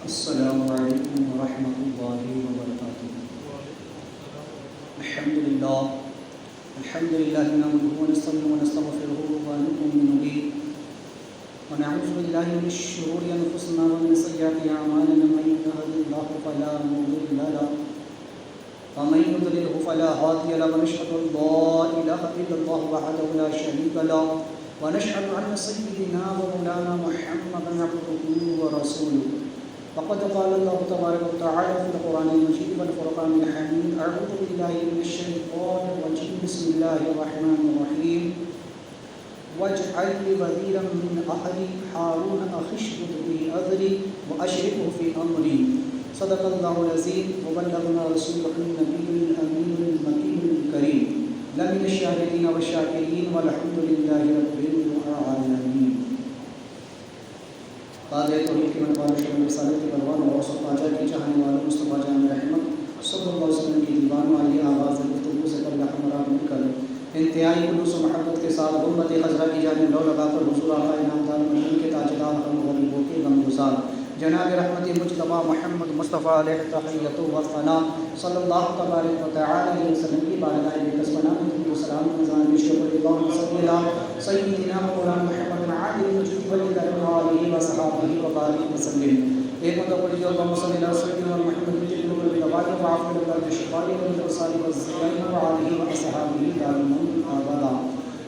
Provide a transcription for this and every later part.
السلام علیکم ورحمۃ اللہ وبرکاتہ۔ الحمد للہ نحمده ونستعینه ونستغفره ونؤمن به ونعوذ باللہ من شرور انفسنا ومن سیئات اعمالنا، من يهده الله فلا مضل له ومن يضلل فلا هادي له، ونشهد ان لا اله الا الله وحده لا شريك له، ونشهد ان سيدنا ومولانا محمدا عبده ورسوله۔ وقد قال الله تبارك وتعالى في القرآن المجيد والفرقان الحميد: أعوذ بالله من الشيطان الرجيم، بسم الله الرحمن الرحيم، واجعل لي وزيرا من أهلي هارون أخي اشدد به أزري وأشركه في أمري۔ صدق الله العظيم وبلغنا رسوله النبي الأمين المكين الكريم، لمن الشاهدين والشاكرين والحمد لله رب العالمين۔ قاضی توحید کی منوال شمع رسالت کی پروان اور صفاجہ کی چاہنے والوں مصطفیٰ جان رحمت صلی اللہ علیہ وسلم کی دیوان والی آواز گفتگو سے قبل ہمارا مل کر انتہائی خلوص و محبت کے ساتھ غربت خضرہ کی جانب لو لگا کر حضور آقا انعامدار مدین کے تاجدار ہم غریبوں کے غمگسار جناب رحمت مجتبیٰ محمد مصطفیٰ علیہ تحیت و ثنا صلی اللہ تبارک و تعالی علیہ وسلم کی بارگاہ بقدس پناہ و سلام نظام شکر اللہم صلی اللہ سیدنا مولانا محمد عادل مجید ولی علیہ وصحابہ وبارک وسلم۔ ایک مدہ پڑھی جو اللہم صلی اللہ سیدنا محمد مجید ولی علیہ وعافی اللہ شفائی و صالح والزیان وعلیہ وصحابہ دارمون آبادا۔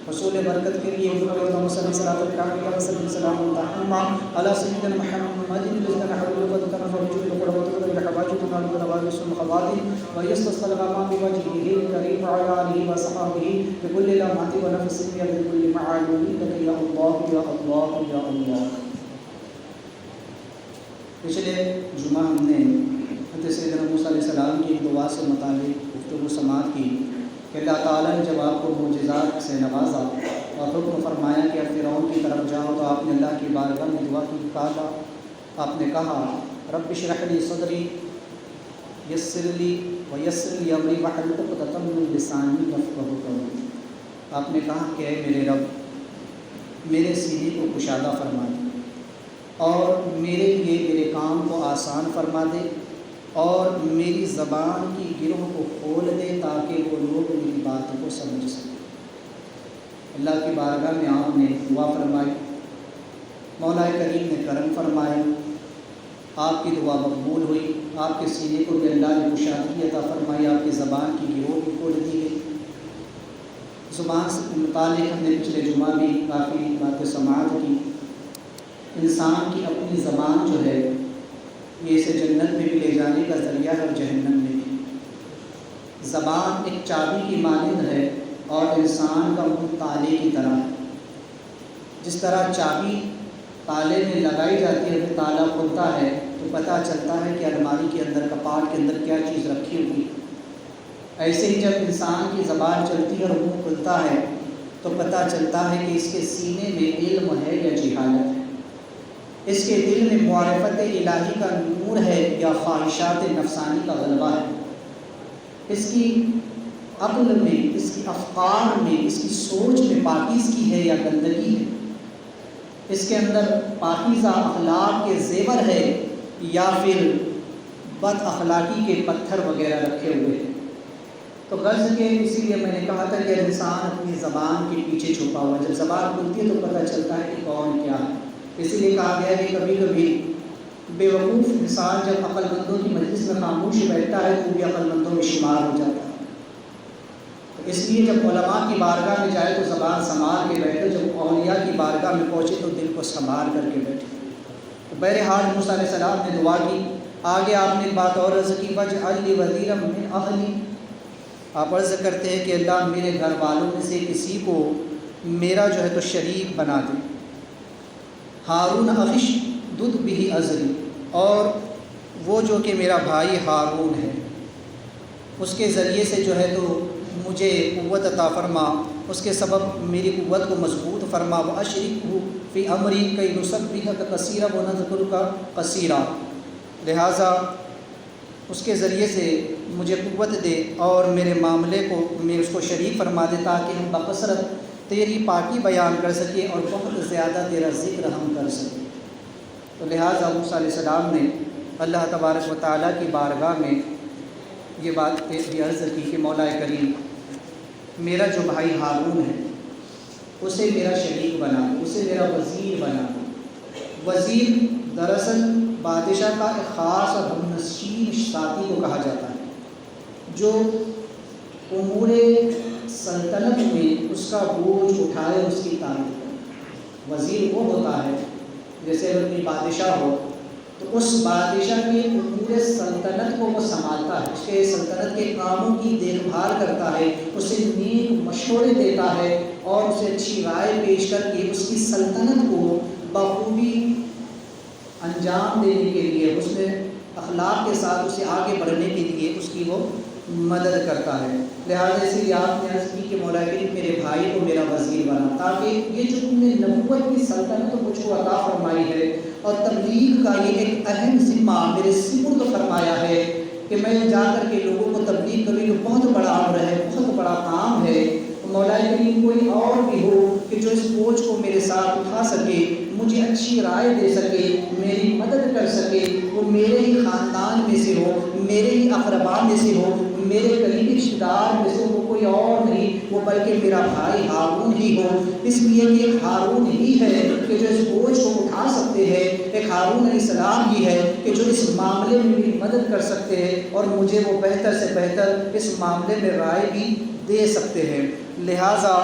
حصول برکت کے لیے حضور اللہم صلی اللہ علیہ وسلم سلام تحمہ علی سیدنا محمد لذن حول وقتنا فرجو لقربت الحواجت نالو نواجس الخواتم ویستسقل غمام بوجهه الكریم وعلى آلہ وصحابہ بكل لمحة ونفس بكل معلوم لك یا اللہ یا اللہ یا اللہ۔ پچھلے جمعہ ہم نے حضرت سیدنا موسیٰ علیہ السلام کی دعا سے متعلق گفتگو سماعت کی کہ اللہ تعالیٰ نے جب آپ کو معجزات سے نوازا اور حکم فرمایا کہ اب فرعون کی طرف جاؤ تو آپ نے اللہ کی بارگاہ میں دعا کی، کہا آپ نے کہا رب اشرح لی صدری یسر لی ویسر لی امری واحلل عقدۃ من لسانی یفقہوا قولی۔ آپ نے کہا کہ اے میرے رب میرے سینے کو کشادہ فرما دے اور میرے لیے میرے کام کو آسان فرما دے اور میری زبان کی گروہ کو کھول دے تاکہ وہ لوگ میری باتوں کو سمجھ سکیں۔ اللہ کی بارگاہ میں آپ نے دعا فرمائی، مولا کریم نے کرم فرمایا، آپ کی دعا مقبول ہوئی، آپ کے سینے کو بھی اللہ نے کشادگی عطا فرمائی، آپ کی زبان کی گروہ بھی کھول دی گئی۔ زبان سے متعلق ہم نے پچھلے جمعہ بھی کافی باتیں سماعت کی۔ انسان کی اپنی زبان جو ہے یہ اسے جنت میں بھی لے جانے کا ذریعہ ہے اور جہنم میں بھی۔ زبان ایک چابی کی مانند ہے اور انسان کا منہ تالے کی طرح ہے۔ جس طرح چابی تالے میں لگائی جاتی ہے تو تالا کھلتا ہے تو پتہ چلتا ہے کہ الماری کے اندر کپاٹ کے اندر کیا چیز رکھی ہوئی ہے، ایسے ہی جب انسان کی زبان چلتی ہے اور منہ کھلتا ہے تو پتہ چلتا ہے کہ اس کے سینے میں علم ہے یا جہالت ہے، اس کے دل میں معرفت الہی کا نور ہے یا خواہشات نفسانی کا غلبہ ہے، اس کی عقل میں، اس کی افکار میں، اس کی سوچ میں پاکیزگی ہے یا گندگی ہے، اس کے اندر پاکیزہ اخلاق کے زیور ہے یا پھر بد اخلاقی کے پتھر وغیرہ رکھے ہوئے ہیں۔ تو غرض کے اسی لیے میں نے کہا تھا کہ انسان اپنی زبان کے پیچھے چھپا ہوا ہے، جب زبان کھلتی ہے تو پتہ چلتا ہے کہ کون کیا ہے۔ اسی لیے کہا گیا کہ کبھی کبھی بے وقوف انسان جب عقل مندوں کی مجلس میں خاموش بیٹھتا ہے تو بھی عقل مندوں میں شمار ہو جاتا ہے۔ تو اس لیے جب علماء کی بارگاہ میں جائے تو زبان سنبھال کے بیٹھے، جب اولیاء کی بارگاہ میں پہنچے تو دل کو سنبھال کر کے بیٹھے۔ تو بہرحال موسیٰ علیہ السلام نے دعا کی، آگے آپ نے ایک بات اور عرض کی، واجعل لی وزیرا من اہلی۔ آپ عرض کرتے ہیں کہ اللہ میرے گھر والوں میں سے کسی کو میرا جو ہے تو شریک بنا دے۔ ہارون اخی اشدد به ازری، اور وہ جو کہ میرا بھائی ہارون ہے اس کے ذریعے سے جو ہے تو مجھے قوت عطا فرما، اس کے سبب میری قوت کو مضبوط فرما۔ واشرکہ فی امری کی نسبحک کثیرا ونذکرک کثیرا، لہٰذا اس کے ذریعے سے مجھے قوت دے اور میرے معاملے کو میں اس کو شریک فرما دے تاکہ ہم بکثرت تیری پاکی بیان کر سکیں اور بہت زیادہ تیرا ذکر ہم کر سکیں۔ تو لہٰذا موسیٰ علیہ السلام نے اللہ تبارک و تعالیٰ کی بارگاہ میں یہ بات بھی عرض کی کہ مولا کریم میرا جو بھائی ہارون ہے اسے میرا شریک بنا دو، اسے میرا وزیر بنا دو۔ وزیر دراصل بادشاہ کا ایک خاص اور ہم نشین ساتھی کو کہا جاتا ہے جو امور سلطنت میں اس کا بوجھ اٹھائے، اس کی تعریف کرے۔ وزیر وہ ہوتا ہے جیسے اگر کوئی بادشاہ ہو تو اس بادشاہ کے امور سلطنت کو وہ سنبھالتا ہے، اس کے سلطنت کے کاموں کی دیکھ بھال کرتا ہے، اسے نیک مشورے دیتا ہے اور اسے اچھی رائے پیش کر کے اس کی سلطنت کو بخوبی انجام دینے کے لیے، اس میں اخلاق کے ساتھ اسے آگے بڑھنے کے لیے اس کی وہ مدد کرتا ہے۔ لہٰذا اس لیے آپ نے عرض کی کہ مولا کریم میرے بھائی کو میرا وزیر بنا، تاکہ یہ جو تم نے نبوت کی سلطنت مجھ کو عطا فرمائی ہے اور تبلیغ کا یہ ایک اہم ذمہ میرے سپرد فرمایا ہے کہ میں جا کر کے لوگوں کو تبلیغ کروں، یہ بہت بڑا امر ہے، بہت بڑا کام ہے۔ مولا کریم کوئی اور بھی ہو کہ جو اس بوجھ کو میرے ساتھ اٹھا سکے، مجھے اچھی رائے دے سکے، میری مدد کر سکے، وہ میرے ہی خاندان میں سے ہو، میرے ہی اقربا میں سے ہو، میرے قریبی رشتہ دار میں سے وہ کوئی اور نہیں، وہ بلکہ میرا بھائی ہارون ہی ہو۔ اس لیے کہ ایک ہارون ہی ہے کہ جو اس بوجھ کو اٹھا سکتے ہیں، ایک ہارون علیہ السلام ہی ہے کہ جو اس معاملے میں میری مدد کر سکتے ہیں اور مجھے وہ بہتر سے بہتر اس معاملے میں رائے بھی دے سکتے ہیں۔ لہٰذا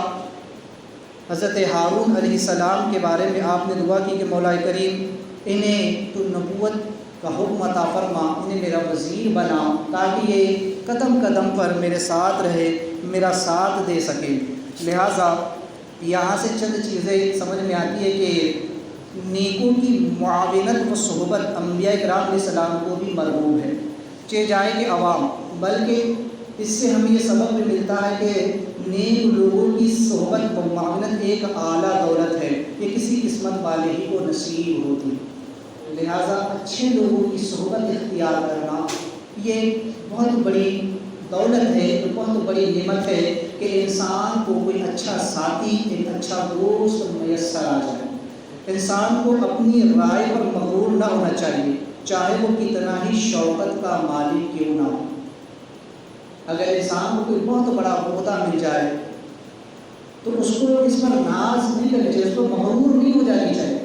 حضرت ہارون علیہ السلام کے بارے میں آپ نے دعا کی کہ مولا کریم انہیں تو نبوت کا حکم عطا فرما، انہیں میرا وزیر بنا تاکہ یہ قدم قدم پر میرے ساتھ رہے، میرا ساتھ دے سکے۔ لہٰذا یہاں سے چند چیزیں سمجھ میں آتی ہے کہ نیکوں کی معاونت و صحبت انبیاء کرام علیہ السلام کو بھی مرغوب ہے، چاہے جائے کہ عوام، بلکہ اس سے ہمیں یہ سبق بھی ملتا ہے کہ نیک لوگوں کی صحبت و معاونت ایک اعلیٰ دولت ہے، یہ کسی قسمت والے ہی کو نصیب ہوتی ہے۔ لہٰذا اچھے لوگوں کی صحبت اختیار کرنا یہ بہت بڑی دولت ہے، بہت بڑی نعمت ہے کہ انسان کو کوئی اچھا ساتھی، ایک اچھا دوست میسر آ جائے۔ انسان کو اپنی رائے پر مغرور نہ ہونا چاہیے، چاہے وہ کتنا ہی شوکت کا مالک کیوں نہ ہو۔ اگر انسان کو کوئی بہت بڑا عہدہ مل جائے تو اس کو اس پر ناز نہیں کرنا چاہیے، اس کو مغرور نہیں ہو جانی چاہیے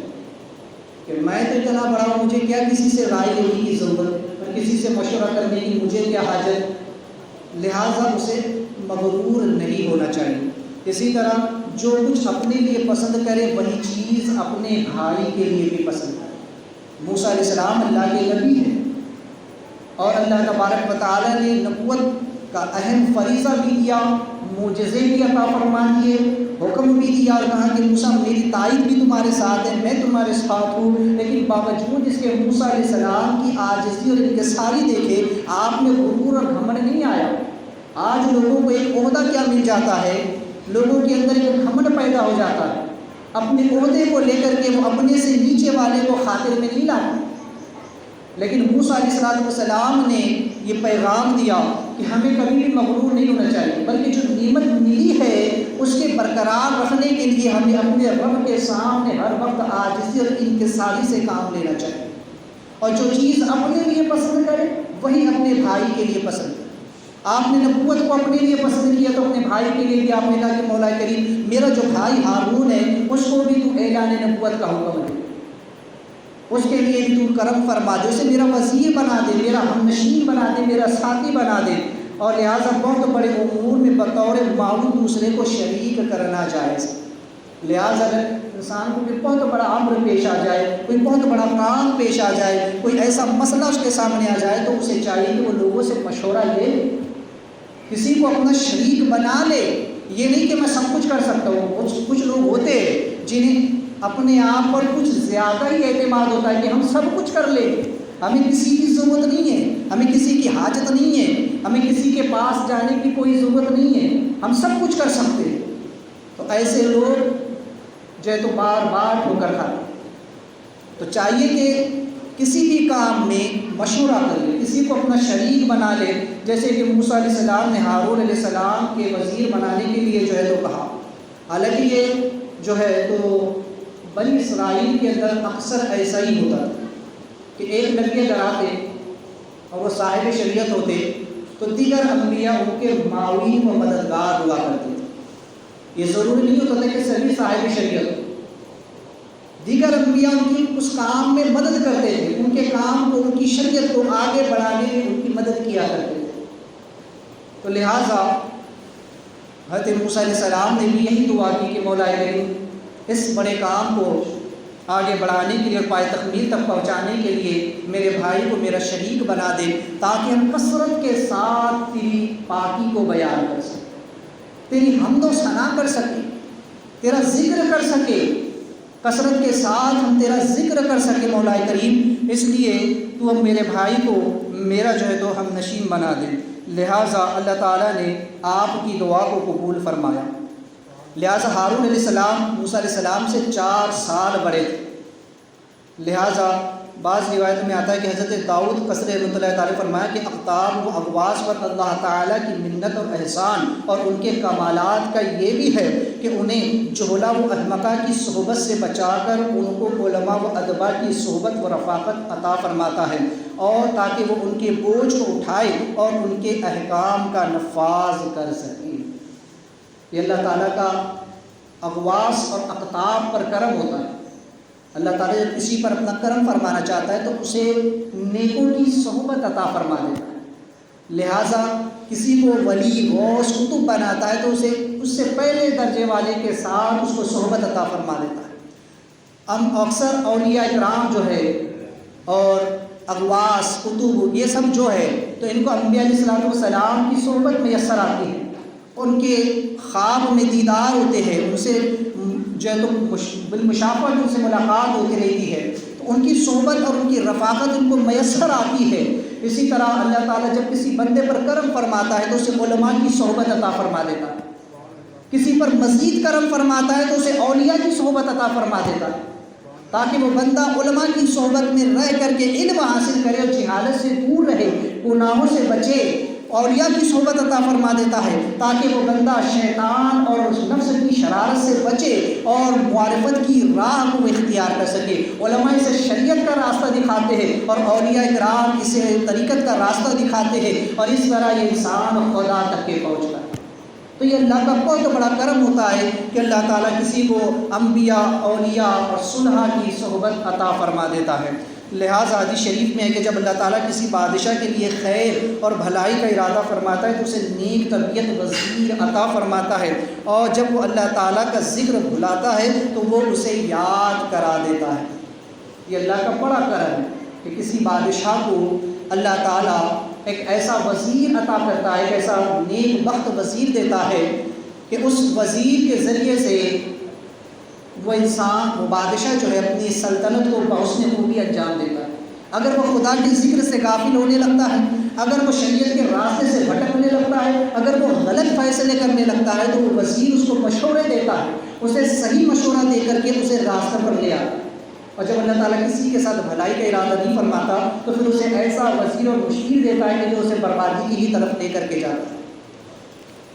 کہ میں تو اتنا بڑا ہوں، مجھے کیا کسی سے رائے لینے کی ضرورت اور کسی سے مشورہ کرنے کی مجھے کیا حاجت۔ لہٰذا اسے مغرور نہیں ہونا چاہیے۔ اسی طرح جو کچھ اپنے لیے پسند کرے وہی چیز اپنے بھائی کے لیے بھی پسند کرے۔ موسیٰ علیہ السلام اللہ کے نبی ہیں اور اللہ تبارک و تعالیٰ نے نبوت کا اہم فریضہ بھی دیا، معجزے بھی عطا فرما دیے، حکم بھی دیا اور کہا کہ موسیٰ میری تائید بھی تمہارے ساتھ ہے، میں تمہارے ساتھ ہوں۔ لیکن باوجود اس کے موسیٰ علیہ السلام کی عاجزی اور انکساری دیکھے آپ میں غرور اور گھمنڈ نہیں آیا۔ آج لوگوں کو ایک عہدہ کیا مل جاتا ہے، لوگوں کے اندر ایک گھمنڈ پیدا ہو جاتا ہے، اپنے عہدے کو لے کر کے وہ اپنے سے نیچے والے کو خاطر میں نہیں لاتے۔ لیکن موسیٰ علیہ السلام نے یہ پیغام دیا کہ ہمیں کبھی بھی مغرور نہیں ہونا چاہیے، بلکہ جو نعمت ملی ہے اس کے برقرار رکھنے کے لیے ہمیں اپنے رب کے سامنے ہر وقت عاجزی اور انکساری سے کام لینا چاہیے، اور جو چیز اپنے لیے پسند کرے وہی اپنے بھائی کے لیے پسند کرے۔ آپ نے نبوت کو اپنے لیے پسند کیا تو اپنے بھائی کے لیے بھی آپ نے کہا کہ مولا کریم میرا جو بھائی ہارون ہے اس کو بھی تو اعلان نبوت کا حکم دے، اس کے لیے بھی تو کرم فرما دے، اسے میرا وزیر بنا دے، میرا ہم نشین بنا دے، میرا ساتھی بنا دے۔ اور لہٰذا بہت بڑے امور میں بطور معاون دوسرے کو شریک کرنا جائز۔ لہٰذا اگر انسان کو کوئی بہت بڑا امر پیش آ جائے، کوئی بہت بڑا کام پیش آ جائے، کوئی ایسا مسئلہ اس کے سامنے آ جائے تو اسے چاہیے کہ وہ لوگوں سے مشورہ لے، کسی کو اپنا شریک بنا لے۔ یہ نہیں کہ میں سب کچھ کر سکتا ہوں، کچھ لوگ ہوتے ہیں جنہیں اپنے آپ پر کچھ زیادہ ہی اعتماد ہوتا ہے کہ ہم سب کچھ کر لیں، ہمیں کسی کی ضرورت نہیں ہے، ہمیں کسی کی حاجت نہیں ہے، ہمیں کسی کے پاس جانے کی کوئی ضرورت نہیں ہے، ہم سب کچھ کر سکتے ہیں۔ تو ایسے لوگ جو ہے تو بار بار ٹھوکر کھاتے ہیں۔ تو چاہیے کہ کسی بھی کام میں مشورہ کر لے، کسی کو اپنا شریک بنا لے، جیسے کہ موسیٰ علیہ السلام نے ہارون علیہ السلام کے وزیر بنانے کے لیے جو ہے تو کہا۔ حالانکہ یہ جو ہے تو بنی اسرائیل کے اندر اکثر ایسا ہی ہوتا تھا کہ ایک نبی اگر آتے اور وہ صاحب شریعت ہوتے تو دیگر انبیاء ان کے معاون و مددگار ہوا کرتے تھے۔ یہ ضروری نہیں ہوتا تھا کہ سبھی صاحب شریعت ہو، دیگر انبیاء ان کی اس کام میں مدد کرتے تھے، ان کے کام کو، ان کی شریعت کو آگے بڑھانے میں ان کی مدد کیا کرتے تھے۔ تو لہٰذا حضرت موسیٰ علیہ السلام نے بھی یہی دعا کی کہ مولا کریم اس بڑے کام کو آگے بڑھانے کے لیے اور پائے تکمیل تک پہنچانے کے لیے میرے بھائی کو میرا شریک بنا دے، تاکہ ہم کثرت کے ساتھ تیری پاکی کو بیان کر سکیں، تیری حمد و ثنا کر سکیں، تیرا ذکر کر سکیں، کثرت کے ساتھ ہم تیرا ذکر کر سکیں مولا کریم۔ اس لیے تو اب میرے بھائی کو میرا جو ہے تو ہم نشین بنا دے۔ لہٰذا اللہ تعالیٰ نے آپ کی دعا کو قبول فرمایا۔ لہٰذا ہارون علیہ السلام موسیٰ علیہ السلام سے 4 سال بڑے تھے۔ لہٰذا بعض روایت میں آتا ہے کہ حضرت داؤد قصر رحمۃ اللہ تعالیٰ فرمایا کہ اقطاب و اغواص پر اللہ تعالیٰ کی منت اور احسان اور ان کے کمالات کا یہ بھی ہے کہ انہیں جہلا و احمقہ کی صحبت سے بچا کر ان کو علماء و ادبا کی صحبت و رفاقت عطا فرماتا ہے، اور تاکہ وہ ان کے بوجھ کو اٹھائے اور ان کے احکام کا نفاذ کر سکے۔ یہ اللہ تعالیٰ کا اغواص اور اقطاب پر کرم ہوتا ہے۔ اللہ تعالیٰ جب کسی پر اپنا کرم فرمانا چاہتا ہے تو اسے نیکوں کی صحبت عطا فرما دیتا ہے۔ لہٰذا کسی کو ولی غوث قطب بناتا ہے تو اس سے پہلے درجے والے کے ساتھ اس کو صحبت عطا فرما دیتا ہے۔ اکثر اولیاء کرام جو ہے اور اغواث قطب یہ سب جو ہے تو ان کو انبیاء علیہ السلام کی صحبت میسر آتی ہے، ان کے خواب میں دیدار ہوتے ہیں، ان سے جو ہے تو بالمشافہت ان سے ملاقات ہوتی رہتی ہے، تو ان کی صحبت اور ان کی رفاقت ان کو میسر آتی ہے۔ اسی طرح اللہ تعالیٰ جب کسی بندے پر کرم فرماتا ہے تو اسے علماء کی صحبت عطا فرما دیتا ہے، کسی پر مزید کرم فرماتا ہے تو اسے اولیاء کی صحبت عطا فرما دیتا ہے، تاکہ وہ بندہ علماء کی صحبت میں رہ کر کے علم حاصل کرے اور جہالت سے دور رہے، گناہوں سے بچے۔ اولیاء کی صحبت عطا فرما دیتا ہے تاکہ وہ بندہ شیطان اور اس نفس کی شرارت سے بچے اور معرفت کی راہ کو اختیار کر سکے۔ علماء اسے شریعت کا راستہ دکھاتے ہیں اور اولیاء کرام اسے طریقت کا راستہ دکھاتے ہیں، اور اس طرح یہ انسان خدا تک کے پہنچتا ہے۔ تو یہ اللہ کا بہت بڑا کرم ہوتا ہے کہ اللہ تعالیٰ کسی کو انبیاء، اولیاء اور صلحاء کی صحبت عطا فرما دیتا ہے۔ لہٰذا حدیث شریف میں ہے کہ جب اللہ تعالیٰ کسی بادشاہ کے لیے خیر اور بھلائی کا ارادہ فرماتا ہے تو اسے نیک طبیعت وزیر عطا فرماتا ہے، اور جب وہ اللہ تعالیٰ کا ذکر بھلاتا ہے تو وہ اسے یاد کرا دیتا ہے۔ یہ اللہ کا بڑا کرم ہے کہ کسی بادشاہ کو اللہ تعالیٰ ایک ایسا وزیر عطا کرتا ہے، ایک ایسا نیک بخت وزیر دیتا ہے کہ اس وزیر کے ذریعے سے وہ انسان، وہ بادشاہ جو ہے اپنی سلطنت کو بحسن خوبی انجام دیتا ہے۔ اگر وہ خدا کے ذکر سے غافل ہونے لگتا ہے، اگر وہ شریعت کے راستے سے بھٹکنے لگتا ہے، اگر وہ غلط فیصلے کرنے لگتا ہے تو وہ وزیر اس کو مشورے دیتا ہے، اسے صحیح مشورہ دے کر کے اسے راستہ پر لے آتا ہے۔ اور جب اللہ تعالیٰ کسی کے ساتھ بھلائی کا ارادہ نہیں فرماتا تو پھر اسے ایسا وزیر اور مشیر دیتا ہے کہ جو اسے بربادی کی ہی طرف لے کر کے جاتا ہے۔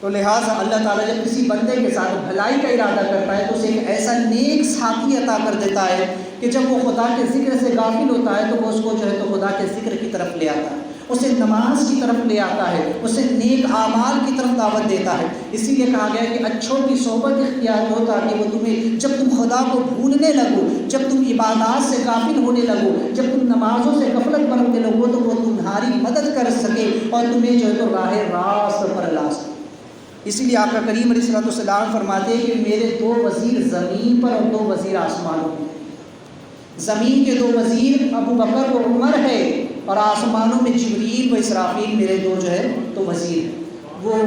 تو لہٰذا اللہ تعالیٰ جب کسی بندے کے ساتھ بھلائی کا ارادہ کرتا ہے تو اسے ایک ایسا نیک ساتھی عطا کر دیتا ہے کہ جب وہ خدا کے ذکر سے غافل ہوتا ہے تو وہ اس کو جو ہے تو خدا کے ذکر کی طرف لے آتا ہے، اسے نماز کی طرف لے آتا ہے، اسے نیک اعمال کی طرف دعوت دیتا ہے۔ اسی لیے کہا گیا کہ اچھوں کی صحبت اختیار ہو تاکہ وہ تمہیں، جب تم خدا کو بھولنے لگو، جب تم عبادات سے غافل ہونے لگو، جب تم نمازوں سے غفلت برتنے لگو تو وہ تمہاری مدد کر سکے اور تمہیں جو ہے تو راہ راست پر لا سکے۔ اسی لیے آقا کریم علیہ السلام فرماتے ہیں کہ میرے 2 وزیر زمین پر اور 2 وزیر آسمانوں میں۔ زمین کے 2 وزیر ابو بکر و عمر ہے، اور آسمانوں میں جبریل و اسرافیل میرے 2 جو ہے تو وزیر ہیں۔ وہ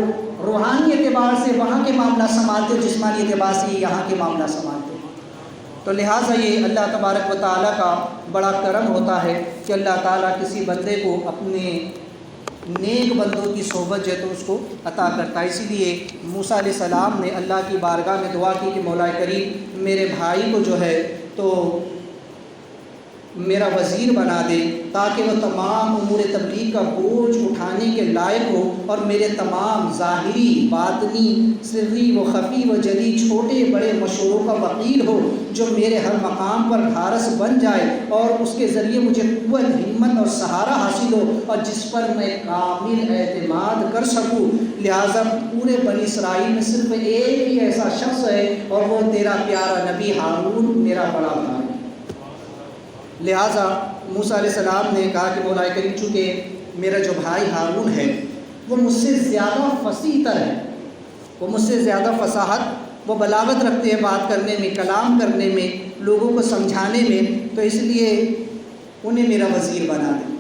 روحانی اعتبار سے وہاں کے معاملات سنبھالتے، جسمانی اعتبار سے یہاں کے معاملات سنبھالتے۔ تو لہٰذا یہ اللہ تبارک و تعالیٰ کا بڑا کرم ہوتا ہے کہ اللہ تعالیٰ کسی بندے کو اپنے نیک بندوں کی صحبت جو ہے تو اس کو عطا کرتا ہے۔ اسی لیے موسیٰ علیہ السلام نے اللہ کی بارگاہ میں دعا کی کہ مولا کریم میرے بھائی کو جو ہے تو میرا وزیر بنا دے تاکہ وہ تمام امور تبلیغ کا بوجھ اٹھانے کے لائق ہو اور میرے تمام ظاہری، باطنی، سری و خفی و جلی چھوٹے بڑے مشوروں کا وکیل ہو، جو میرے ہر مقام پر ڈھارس بن جائے اور اس کے ذریعے مجھے قوت، ہمت اور سہارا حاصل ہو، اور جس پر میں کامل اعتماد کر سکوں۔ لہٰذا پورے بنی اسرائیل میں صرف ایک ہی ایسا شخص ہے اور وہ تیرا پیارا نبی ہارون میرا بڑا بھائی۔ لہٰذا موسیٰ علیہ السلام نے کہا کہ مولا کریم چونکہ میرا جو بھائی ہارون ہے وہ مجھ سے زیادہ فصیح تر ہے، وہ مجھ سے زیادہ فصاحت و بلاغت رکھتے ہیں بات کرنے میں، کلام کرنے میں، لوگوں کو سمجھانے میں، تو اس لیے انہیں میرا وزیر بنا دے۔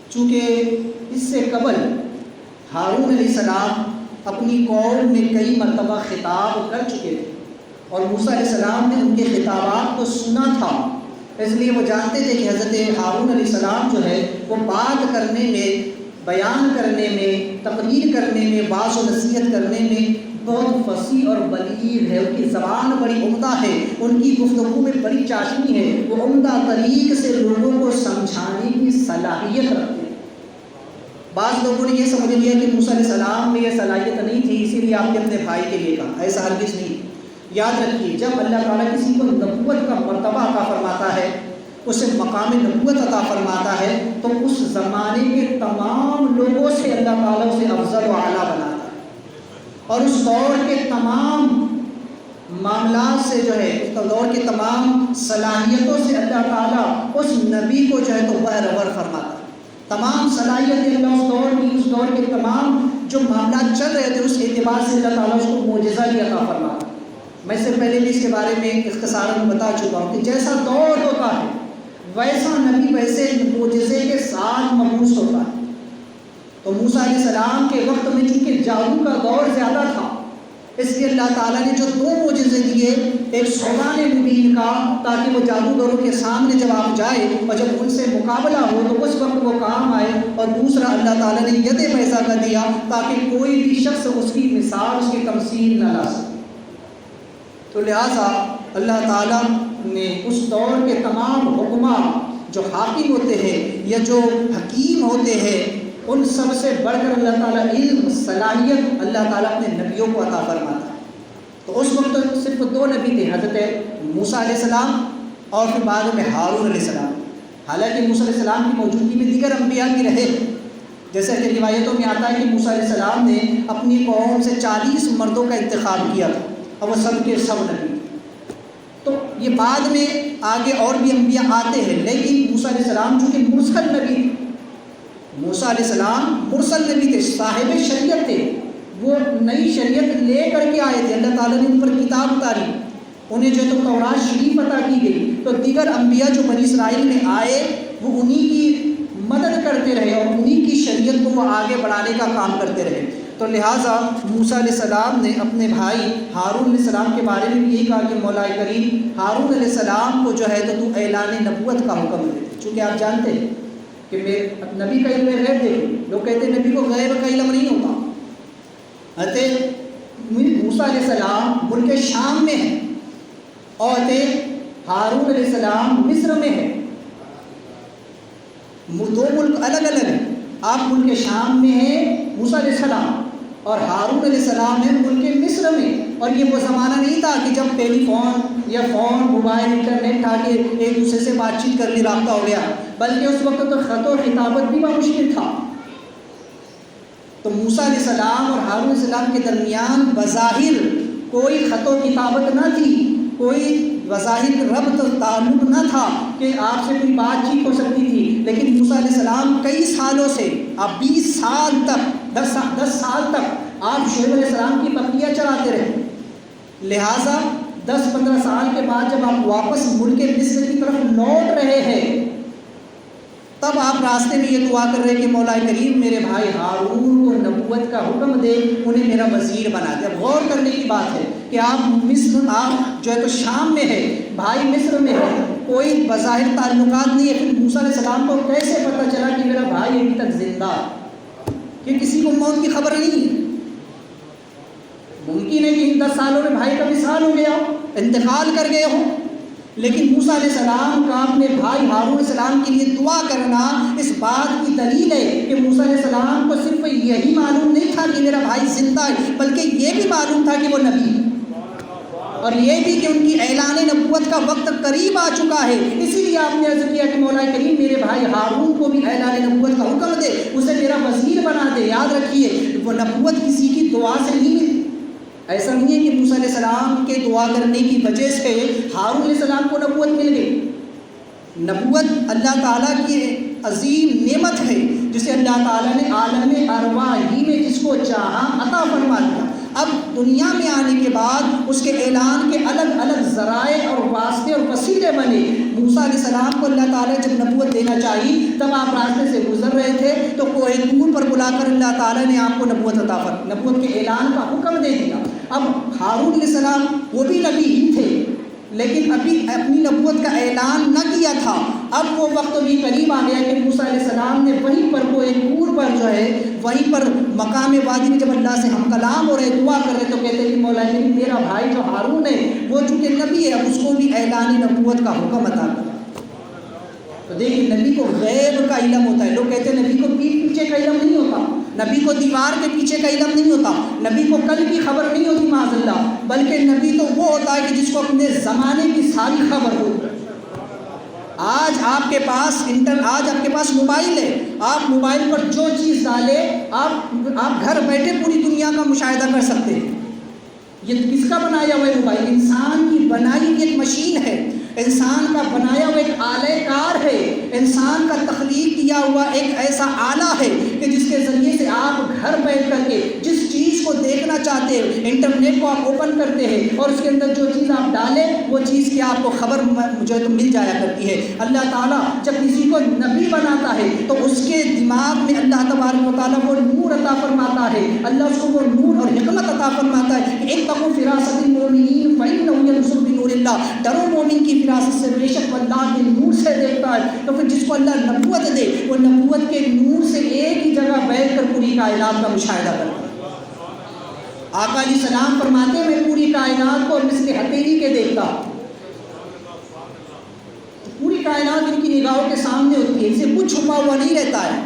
چونکہ اس سے قبل ہارون علیہ السلام اپنی قوم میں کئی مرتبہ خطاب کر چکے تھے اور موسیٰ علیہ السلام نے ان کے خطابات کو سنا تھا، اس لیے وہ جانتے تھے کہ حضرت ہارون علیہ السلام جو ہے وہ بات کرنے میں، بیان کرنے میں، تقریر کرنے میں، واعظ و نصیحت کرنے میں بہت فصیح اور بلیغ ہے، ان کی زبان بڑی عمدہ ہے، ان کی گفتگو میں بڑی چاشنی ہے، وہ عمدہ طریق سے لوگوں کو سمجھانے کی صلاحیت رکھتے ہیں۔ بعض لوگوں نے یہ سمجھ لیا کہ موسیٰ علیہ السلام میں یہ صلاحیت نہیں تھی، اسی لیے آپ نے اپنے بھائی کے لیے کہا، ایسا ہرگز نہیں۔ یاد رکھیے، جب اللہ تعالیٰ کسی کو نبوت کا مرتبہ عطا فرماتا ہے، اسے مقام نبوت عطا فرماتا ہے، تو اس زمانے کے تمام لوگوں سے اللہ تعالیٰ اسے افضل و اعلیٰ بناتا ہے، اور اس دور کے تمام معاملات سے جو ہے، اس دور کے تمام صلاحیتوں سے اللہ تعالیٰ اس نبی کو جو ہے تو بہرور فرماتا ہے۔ تمام صلاحیتیں اللہ اس دور کی، اس دور کے تمام جو معاملات چل رہے تھے اس اعتبار سے اللہ تعالیٰ اس کو معجزہ بھی عطا فرماتا ہے۔ میں سے پہلے بھی اس کے بارے میں اختصاراً بتا چکا ہوں کہ جیسا دور ہوتا ہے ویسا نبی ویسے معجزے کے ساتھ مبعوث ہوتا ہے۔ تو موسیٰ علیہ السلام کے وقت میں چونکہ جادو کا دور زیادہ تھا، اس لیے اللہ تعالیٰ نے جو دو معجزے دیے، ایک سلطان مبین کا تاکہ وہ جادوگروں کے سامنے جب آپ جائے اور جب ان سے مقابلہ ہو تو اس وقت وہ کام آئے، اور دوسرا اللہ تعالیٰ نے ید بیضا کا دیا تاکہ کوئی بھی شخص اس کی مثال، اس کی تمثیل نہ لا سکے۔ تو لہٰذا اللہ تعالیٰ نے اس دور کے تمام حکماں جو حاکم ہوتے ہیں یا جو حکیم ہوتے ہیں، ان سب سے بڑھ کر اللہ تعالیٰ علم، صلاحیت اللہ تعالیٰ اپنے نبیوں کو عطا فرماتا ہے۔ تو اس وقت صرف دو نبی تھے، حضرت موسیٰ علیہ السلام اور پھر بعد میں ہارون علیہ السلام۔ حالانکہ موسیٰ علیہ السلام کی موجودگی میں دیگر انبیاء بھی رہے، جیسا کہ روایتوں میں آتا ہے کہ موسیٰ علیہ السلام نے اپنی قوم سے 40 مردوں کا انتخاب کیا تھا اور وہ سب کے سب نبی تھے۔ تو یہ بعد میں آگے اور بھی انبیاء آتے ہیں، لیکن موسیٰ علیہ السلام چونکہ مرسل نبی تھے، موسیٰ علیہ السلام مرسل نبی تھے، صاحب شریعت تھے، وہ نئی شریعت لے کر کے آئے تھے، اللہ تعالیٰ نے ان پر کتاب اتاری، انہیں جو تو تورات شریف عطا کی گئی۔ تو دیگر انبیاء جو بنی اسرائیل میں آئے وہ انہی کی مدد کرتے رہے اور انہی کی شریعت کو وہ آگے بڑھانے کا کام کرتے رہے۔ تو لہٰذا موسیٰ علیہ السلام نے اپنے بھائی ہارون علیہ السلام کے بارے میں بھی یہی کہا کہ مولا کریم ہارون علیہ السلام کو جو ہے تو اعلان نبوت کا حکم دے، چونکہ آپ جانتے ہیں کہ نبی کا علم غیب دیکھیں، لوگ کہتے ہیں نبی کو غیب کا علم نہیں ہوتا۔ حضرت موسیٰ علیہ السلام ملک شام میں ہے اور ہارون علیہ السلام مصر میں ہے، دو ملک الگ الگ ہیں۔ آپ ملک شام میں ہیں موسیٰ علیہ السلام اور ہارون علیہ السلام ہے ملک مصر میں، اور یہ وہ زمانہ نہیں تھا کہ جب ٹیلی فون یا فون، موبائل، انٹرنیٹ تھا کہ ایک دوسرے سے بات چیت کر لی، رابطہ ہو گیا، بلکہ اس وقت تو خط و خطابت بھی بہت مشکل تھا۔ تو موسیٰ علیہ السلام اور ہارون علیہ السلام کے درمیان بظاہر کوئی خط و کتابت نہ تھی، کوئی بظاہر ربط تعلق نہ تھا کہ آپ سے کوئی بات چیت ہو سکتی تھی، لیکن موسیٰ علیہ السلام کئی سالوں سے، آپ 20 سال تک، 10 سال تک آپ شعیب علیہ السلام کی بقیہ چلاتے رہے۔ لہٰذا 10-15 سال کے بعد جب آپ واپس ملک مصر کی طرف لوٹ رہے ہیں، تب آپ راستے میں یہ دعا کر رہے کہ مولا کریم میرے بھائی ہارون کو نبوت کا حکم دے، انہیں میرا وزیر بنا دے۔ اب غور کرنے کی بات ہے کہ آپ مصر، آپ جو ہے تو شام میں ہے، بھائی مصر میں ہے، کوئی بظاہر تعلقات نہیں ہے، پھر موسیٰ علیہ السلام کو کیسے پتہ چلا کہ میرا بھائی ابھی تک زندہ ہے؟ کہ کسی کو موت کی خبر نہیں ہے۔ ممکن ہے کہ ان 10 سالوں میں بھائی کا وصال ہو گیا ہو، انتقال کر گئے ہو، لیکن موسیٰ علیہ السلام کا اپنے بھائی ہارون علیہ السلام کے لیے دعا کرنا اس بات کی دلیل ہے کہ موسیٰ علیہ السلام کو صرف یہی معلوم نہیں تھا کہ میرا بھائی زندہ ہے، بلکہ یہ بھی معلوم تھا کہ وہ نبی ہے، اور یہ بھی کہ ان کی اعلان نبوت کا وقت قریب آ چکا ہے۔ اسی لیے آپ نے عرض کیا کہ مولا کریم میرے بھائی ہارون کو بھی اعلان نبوت کا حکم دے، اسے میرا وزیر بنا دے۔ یاد رکھیے وہ نبوت کسی کی دعا سے نہیں ملتی۔ ایسا نہیں ہے کہ موسیٰ علیہ السلام کے دعا کرنے کی وجہ سے ہارون علیہ السلام کو نبوت مل گئی۔ نبوت اللہ تعالیٰ کی عظیم نعمت ہے جسے اللہ تعالیٰ نے عالم ارواح ہی میں جس کو چاہا عطا فرما دیا۔ اب دنیا میں آنے کے بعد اس کے اعلان کے الگ الگ ذرائع اور واسطے اور وسیلے بنے۔ موسیٰ علیہ السلام کو اللہ تعالیٰ جب نبوت دینا چاہی تب آپ راستے سے گزر رہے تھے تو کوہ طور پر بلا کر اللہ تعالیٰ نے آپ کو نبوت کے اعلان کا حکم دے دیا۔ اب ہارون علیہ السلام وہ بھی نبی ہی تھے لیکن ابھی اپنی نبوت کا اعلان نہ کیا تھا۔ اب وہ وقت بھی قریب آ گیا کہ موسیٰ علیہ السلام نے وہیں پر کوہ طور پر جو ہے وہیں پر مقام وادی میں جب اللہ سے ہم کلام ہو رہے دعا کر رہے تو کہتے ہیں کہ مولا علی میرا بھائی جو ہارون ہے وہ چونکہ نبی ہے اب اس کو بھی اعلان نبوت کا حکم عطا کیا۔ تو دیکھیں نبی کو غیب کا علم ہوتا ہے۔ لوگ کہتے ہیں نبی کو پیٹھ پیچھے کا علم نہیں ہوتا، نبی کو دیوار کے پیچھے کا علم نہیں ہوتا، نبی کو کل کی خبر نہیں ہوتی معاذ اللہ، بلکہ نبی تو وہ ہوتا ہے کہ جس کو اپنے زمانے کی ساری خبر ہو۔ آج آپ کے پاس موبائل ہے، آپ موبائل پر جو چیز ڈالیں آپ گھر بیٹھے پوری دنیا کا مشاہدہ کر سکتے ہیں۔ یہ کس کا بنایا ہوا ہے موبائل؟ انسان کی بنائی ہوئی ایک مشین ہے، انسان کا بنایا ہوا ایک آلہ کار ہے، انسان کا تخلیق کیا ہوا ایک ایسا آلہ ہے کہ جس کے ذریعے سے آپ گھر بیٹھ کر کے جس چیز کو دیکھنا چاہتے ہیں انٹرنیٹ کو آپ اوپن کرتے ہیں اور اس کے اندر جو چیز آپ ڈالیں وہ چیز کی آپ کو خبر جو ہے تو مل جایا کرتی ہے۔ اللہ تعالیٰ جب کسی کو نبی بناتا ہے تو اس کے دماغ میں اللہ تبارک و تعالیٰ وہ نور عطا فرماتا ہے، اللہ اس کو وہ نور اور حکمت عطا فرماتا ہے کہ اتقوا فراست المؤمنین فإنه ينظر بنور اللہ، ڈرو مومن کی فراست سے بے شک اللہ کے نور سے دیکھتا ہے۔ تو پھر جس کو اللہ نبوت دے وہ نبوت کے نور سے ایک ہی جگہ بیٹھ کر پوری کائنات کا مشاہدہ کرتا ہے۔ آقا علیہ السلام فرماتے ہیں میں پوری کائنات کو مثل ہتھیلی کے دیکھتا ہوں، پوری کائنات ان کی نگاہوں کے سامنے ہوتی ہے، اسے کچھ چھپا ہوا نہیں رہتا ہے۔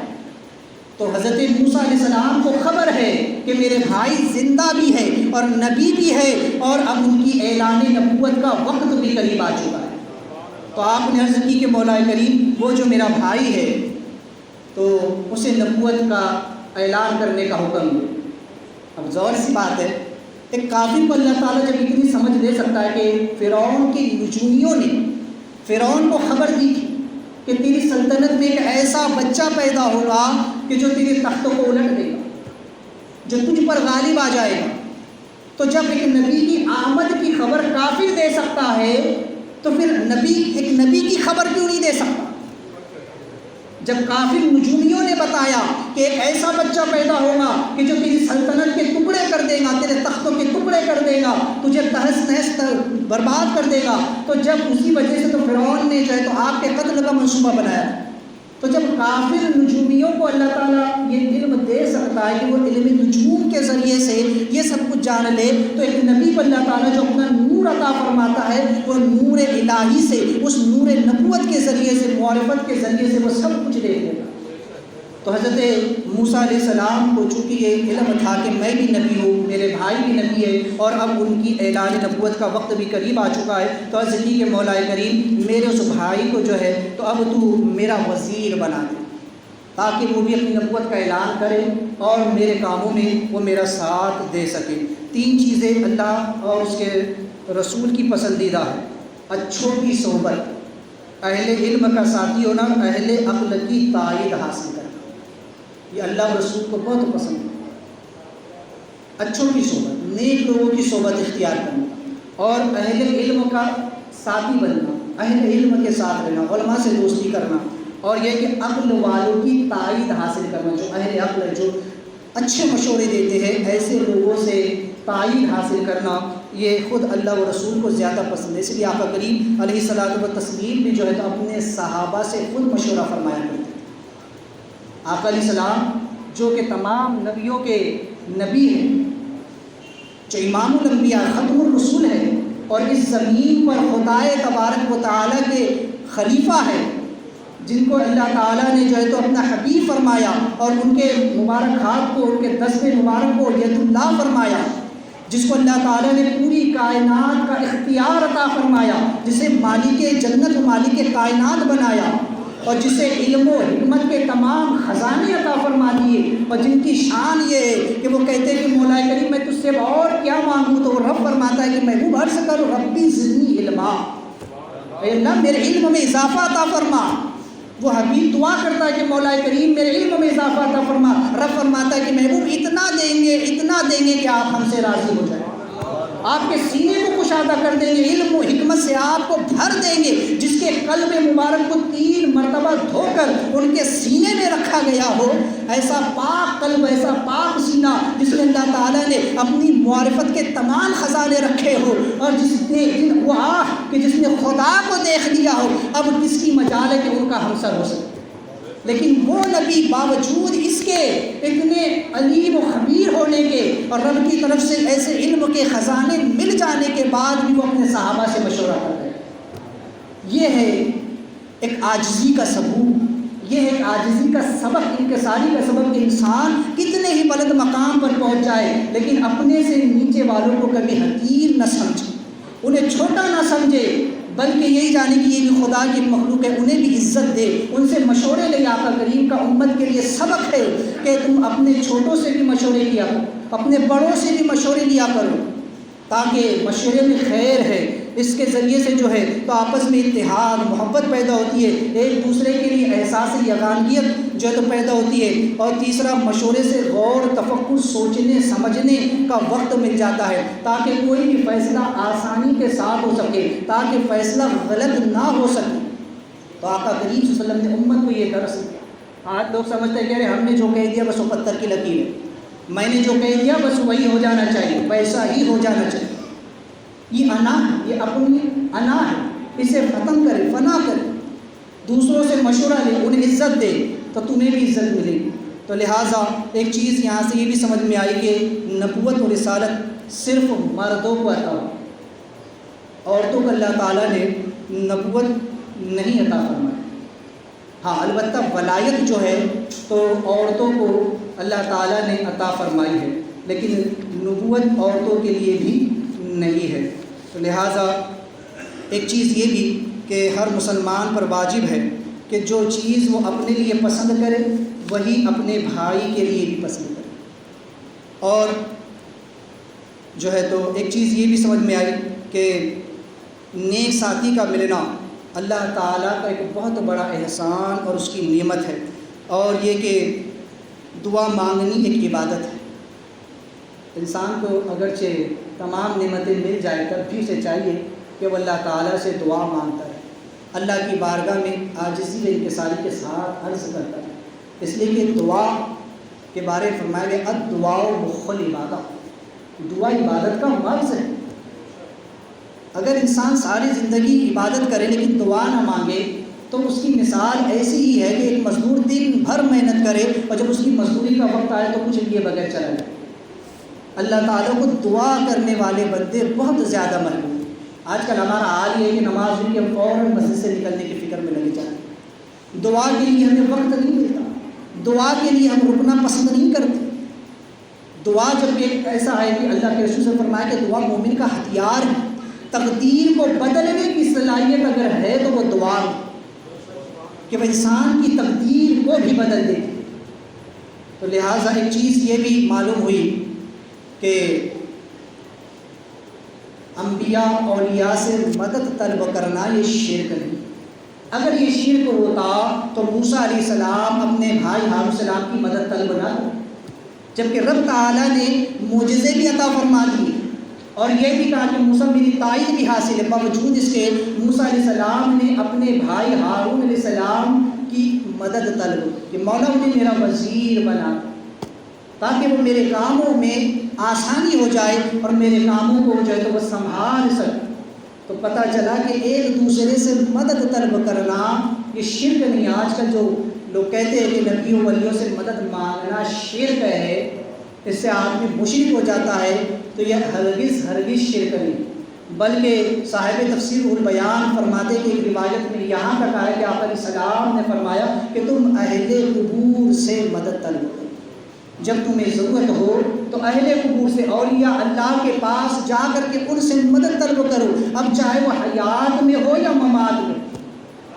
تو حضرت موسیٰ علیہ السلام کو خبر ہے کہ میرے بھائی زندہ بھی ہے اور نبی بھی ہے اور اب ان کی اعلان نبوت کا وقت بھی قریب آ چکا ہے۔ تو آپ نے عرض کی کہ مولا کریم وہ جو میرا بھائی ہے تو اسے نبوت کا اعلان کرنے کا حکم دے۔ اب ظاہر سی بات ہے ایک کافر کو اللہ تعالیٰ جب اتنی سمجھ دے سکتا ہے کہ فرعون کی نجومیوں نے فرعون کو خبر دی تھی کہ تیری سلطنت میں ایک ایسا بچہ پیدا ہوگا کہ جو تیرے تخت کو الٹ دے گا، جو تجھ پر غالب آ جائے گا۔ تو جب ایک نبی کی آمد کی خبر کافر دے سکتا ہے تو پھر ایک نبی کی خبر کیوں نہیں دے سکتا؟ جب کافر نجومیوں نے بتایا کہ ایک ایسا بچہ پیدا ہوگا کہ جو تیری سلطنت کے ٹکڑے کر دے گا، تیرے تختوں کے ٹکڑے کر دے گا، تجھے تہس نہس برباد کر دے گا، تو جب اسی وجہ سے تو فرعون نے جو ہے تو آپ کے قتل کا منصوبہ بنایا۔ تو جب کافر نجومیوں کو اللہ تعالیٰ یہ علم دے سکتا ہے کہ وہ علم نجوم کے ذریعے سے یہ سب کچھ جان لے، تو ایک نبی کو اللہ تعالیٰ جو اپنا نور عطا فرماتا ہے وہ نور الہی سے، اس نور نبوت کے ذریعے سے، معرفت کے ذریعے سے وہ سب کچھ دیکھ لے گا۔ تو حضرت موسیٰ علیہ السلام کو چونکہ یہ علم تھا کہ میں بھی نبی ہوں، میرے بھائی بھی نبی ہے اور اب ان کی اعلان نبوت کا وقت بھی قریب آ چکا ہے، تو عرض کی کہ مولا کریم میرے اس بھائی کو جو ہے تو اب تو میرا وزیر بنا دے تاکہ وہ بھی اپنی نبوت کا اعلان کرے اور میرے کاموں میں وہ میرا ساتھ دے سکے۔ تین چیزیں اللہ اور اس کے رسول کی پسندیدہ ہے: اچھوں کی صحبت، اہل علم کا ساتھی ہونا، اہل عقل کی تائید حاصل کرنا، یہ اللہ اور رسول کو بہت پسند ہے۔ اچھوں کی صحبت، نیک لوگوں کی صحبت اختیار کرنا اور اہل علم کا ساتھی بننا، اہل علم کے ساتھ رہنا، علماء سے دوستی کرنا، اور یہ کہ عقل والوں کی تائید حاصل کرنا، جو اہل عقل ہے جو اچھے مشورے دیتے ہیں ایسے لوگوں سے تائید حاصل کرنا، یہ خود اللہ و رسول کو زیادہ پسند ہے۔ اس لیے آقا کریم علیہ الصلوۃ والتسلیم بھی جو ہے تو اپنے صحابہ سے خود مشورہ فرمایا کرتے ہیں۔ آقا علیہ السلام جو کہ تمام نبیوں کے نبی ہیں، جو امام الانبیاء ختم الرسول ہے اور اس زمین پر خدائے تبارک و تعالیٰ کے خلیفہ ہے، جن کو اللہ تعالیٰ نے جو ہے تو اپنا حبیب فرمایا اور ان کے مبارک ہاتھ کو، ان کے دست مبارک کو ید اللہ فرمایا، جس کو اللہ تعالیٰ نے پوری کائنات کا اختیار عطا فرمایا، جسے مالک جنت و مالک کائنات بنایا، اور جسے علم و حکمت کے تمام خزانے عطا فرما دیے، اور جن کی شان یہ ہے کہ وہ کہتے ہیں کہ مولا کریم میں تجھ سے اور کیا مانگوں، تو وہ رب فرماتا ہے کہ محبوب عرض کرو ربی زدنی علما، اے اللہ میرے علم میں اضافہ عطا فرما۔ وہ حبیب دعا کرتا ہے کہ مولا کریم میرے علم میں اضافہ عطا فرما، رب فرماتا ہے کہ محبوب اتنا دیں گے کہ آپ ہم سے راضی ہو جائیں، آپ کے سینے کو کشادہ کر دیں گے، علم و حکمت سے آپ کو بھر دیں گے، جس کے قلب مبارک کو 3 مرتبہ دھو کر ان کے سینے میں رکھا گیا ہو، ایسا پاک قلب، ایسا پاک سینہ جس میں اللہ تعالیٰ نے اپنی معرفت کے تمام خزانے رکھے ہو، اور وہ آنکھ کہ جس نے خدا کو دیکھ لیا ہو، اب کس کی مجال ہے کہ ان کا ہمسر ہو سکے۔ لیکن وہ نبی باوجود اس کے اتنے علیم و خبیر ہونے کے اور رب کی طرف سے ایسے علم کے خزانے مل جانے کے بعد بھی وہ اپنے صحابہ سے مشورہ کرتے ہیں۔ یہ ہے ایک عاجزی کا ثبوت، یہ ہے ایک عاجزی کا سبق، انکساری کا سبق کہ انسان کتنے ہی بلند مقام پر پہنچ جائے لیکن اپنے سے نیچے والوں کو کبھی حقیر نہ سمجھے، انہیں چھوٹا نہ سمجھے، بلکہ یہی جانے کہ یہ بھی خدا کی مخلوق ہے، انہیں بھی عزت دے، ان سے مشورے لے۔ آقا کریم کا امت کے لیے سبق ہے کہ تم اپنے چھوٹوں سے بھی مشورے لیا کرو، اپنے بڑوں سے بھی مشورے لیا کرو، تاکہ مشورے میں خیر ہے، اس کے ذریعے سے جو ہے تو آپس میں اتحاد محبت پیدا ہوتی ہے، ایک دوسرے کے لیے احساس یگانگیت جو ہے تو پیدا ہوتی ہے، اور تیسرا مشورے سے غور تفکر سوچنے سمجھنے کا وقت مل جاتا ہے تاکہ کوئی بھی فیصلہ آسانی کے ساتھ ہو سکے، تاکہ فیصلہ غلط نہ ہو سکے۔ تو آقا کریم صلی اللہ علیہ وسلم نے امت کو یہ درس دیا۔ آج لوگ سمجھتے ہیں کہ ہم نے جو کہہ دیا بس وہ پتھر کی لکیر ہے، میں نے جو کہہ دیا بس وہی ہو جانا چاہیے، ویسا ہی ہو جانا چاہیے۔ یہ انا ہے، یہ اپنی انا ہے، اسے ختم کرے، فنا کرے، دوسروں سے مشورہ لے، انہیں عزت دے تو تمہیں بھی عزت ملے گی۔ تو لہٰذا ایک چیز یہاں سے یہ بھی سمجھ میں آئی کہ نبوت و رسالت صرف مردوں کو عطا ہو، عورتوں کو اللہ تعالیٰ نے نبوت نہیں عطا فرمائی۔ ہاں البتہ ولایت جو ہے تو عورتوں کو اللہ تعالیٰ نے عطا فرمائی ہے، لیکن نبوت عورتوں کے لیے بھی نہیں ہے۔ تو لہٰذا ایک چیز یہ بھی کہ ہر مسلمان پر واجب ہے کہ جو چیز وہ اپنے لیے پسند کرے وہی اپنے بھائی کے لیے بھی پسند کرے۔ اور جو ہے تو ایک چیز یہ بھی سمجھ میں آئی کہ نیک ساتھی کا ملنا اللہ تعالیٰ کا ایک بہت بڑا احسان اور اس کی نعمت ہے، اور یہ کہ دعا مانگنی ایک عبادت ہے۔ انسان کو اگرچہ تمام نعمتیں مل جائے تب بھی اسے چاہیے کہ وہ اللہ تعالیٰ سے دعا مانگتا ہے، اللہ کی بارگاہ میں عاجزی و انکساری کے ساتھ عرض کرتا ہے، اس لیے کہ دعا کے بارے میں فرمایا گیا الدعاء مخ العبادہ، دعا عبادت کا مرض ہے۔ اگر انسان ساری زندگی عبادت کرے لیکن دعا نہ مانگے تو اس کی مثال ایسی ہی ہے کہ ایک مزدور دن بھر محنت کرے اور جب اس کی مزدوری کا وقت آئے تو کچھ لیے بغیر چلا جائے۔ اللہ تعالیٰ کو دعا کرنے والے بندے بہت زیادہ مرغوب ہیں۔ آج کل ہمارا حال یہ ہے کہ نماز ہوئی کہ ہم فوراً مسجد سے نکلنے کی فکر میں لگے جائیں، دعا کے لیے ہمیں وقت نہیں ملتا، دعا کے لیے ہم رکنا پسند نہیں کرتے۔ دعا جب ایک ایسا ہے کہ اللہ کے رسول سے فرمایا کہ دعا مومن کا ہتھیار ہے، تقدیر کو بدلنے کی صلاحیت اگر ہے تو وہ دعا ہے کہ وہ انسان کی تقدیر کو بھی بدل دے۔ تو لہٰذا ایک چیز یہ بھی معلوم ہوئی کہ انبیاء اولیاء سے مدد طلب کرنا یہ شرک نہیں۔ اگر یہ شرک ہوتا تو موسیٰ علیہ السلام اپنے بھائی ہارون علیہ السلام کی مدد طلب نہ کرتے، جبکہ رب تعالیٰ نے معجزے بھی عطا فرما دیے اور یہ بھی کہا کہ موسیٰ میری تائید بھی حاصل ہے، باوجود اس کے موسیٰ علیہ السلام نے اپنے بھائی ہارون علیہ السلام کی مدد طلب کہ مولا انہیں میرا وزیر بنا تاکہ وہ میرے کاموں میں آسانی ہو جائے اور میرے کاموں کو جو ہے تو وہ سنبھال سکے۔ تو پتہ چلا کہ ایک دوسرے سے مدد طلب کرنا یہ شرک نہیں۔ آج کل جو لوگ کہتے ہیں کہ نبیوں ولیوں سے مدد مانگنا شرک ہے، اس سے آدمی مشرک ہو جاتا ہے، تو یہ ہرگز شرک نہیں۔ بلکہ صاحب تفسیر البیان فرماتے کہ ایک روایت میں یہاں تک آیا کہ آپ علیہ السلام نے فرمایا کہ تم اہل قبور سے مدد طلب کرو، جب تمہیں ضرورت ہو تو اہل قبور سے، اولیاء اللہ کے پاس جا کر کے ان سے مدد طلب کرو، اب چاہے وہ حیات میں ہو یا ممات میں۔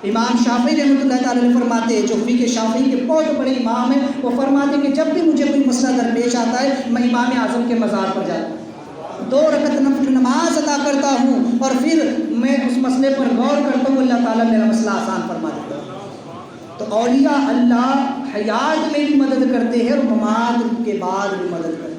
امام شافعی رحمۃ اللہ تعالیٰ علیہ فرماتے ہیں، جو فقہ شافعی کے بہت بڑے امام ہیں، وہ فرماتے ہیں کہ جب بھی مجھے کوئی مسئلہ درپیش آتا ہے میں امام اعظم کے مزار پر جاتا ہوں، 2 رکعت نفل نماز ادا کرتا ہوں اور پھر میں اس مسئلے پر غور کرتا ہوں، اللہ تعالیٰ میرا مسئلہ آسان فرما دیتا ہے۔ تو اولیاء اللہ حیات میں بھی مدد کرتے ہیں اور ممات کے بعد بھی مدد کرتے ہیں۔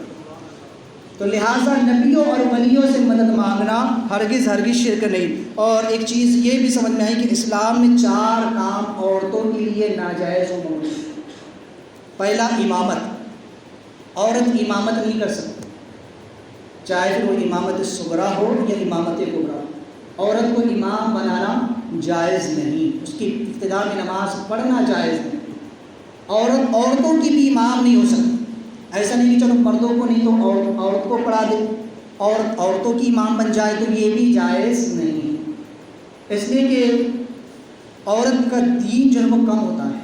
تو لہٰذا نبیوں اور ولیوں سے مدد مانگنا ہرگز شرک نہیں۔ اور ایک چیز یہ بھی سمجھ میں آئی کہ اسلام میں 4 کام عورتوں کے لیے ناجائز و ممنوع۔ پہلا، امامت۔ عورت امامت نہیں کر سکتی، چاہے وہ امامت صغریٰ ہو یا امامت کبریٰ، عورت کو امام بنانا جائز نہیں، اس کی ابتدا میں نماز پڑھنا جائز نہیں۔ عورتوں کی بھی امام نہیں ہو سکتی، ایسا نہیں کہ چلو مردوں کو نہیں تو عورت کو پڑھا دے اور عورتوں کی امام بن جائے، تو یہ بھی جائز نہیں، اس لیے کہ عورت کا دین جو ہے وہ کم ہوتا ہے،